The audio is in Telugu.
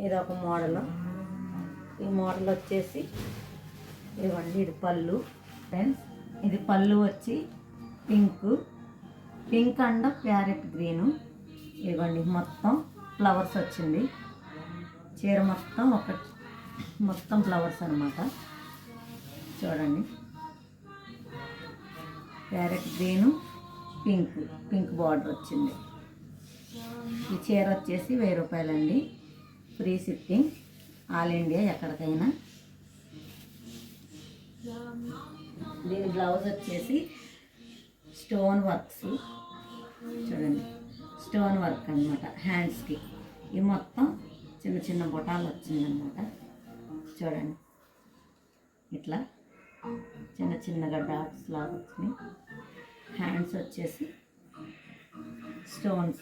ఇది ఒక మోడల్. ఈ మోడల్ వచ్చేసి ఇవ్వండి, ఇది పళ్ళు ఫ్రెండ్స్. ఇది పళ్ళు వచ్చి పింక్ అండ్ ప్యారెట్ గ్రీను. ఇవ్వండి, మొత్తం ఫ్లవర్స్ వచ్చింది. చీర మొత్తం ఫ్లవర్స్ అన్నమాట. చూడండి, ప్యారెట్ గ్రీను, పింక్ బార్డర్ వచ్చింది. ఈ చీర వచ్చేసి 1000 రూపాయలండి. ఫ్రీ షిప్పింగ్, ఆల్ ఇండియా ఎక్కడికైనా. దీని బ్లౌజ్ వచ్చేసి స్టోన్ వర్క్స్. చూడండి, స్టోన్ వర్క్ అనమాట హ్యాండ్స్కి. ఈ మొత్తం చిన్న చిన్న బొటాలు వచ్చిందనమాట. చూడండి, ఇట్లా చిన్న చిన్నగా డాట్స్ లాగా వచ్చినాయి. హ్యాండ్స్ వచ్చేసి స్టోన్స్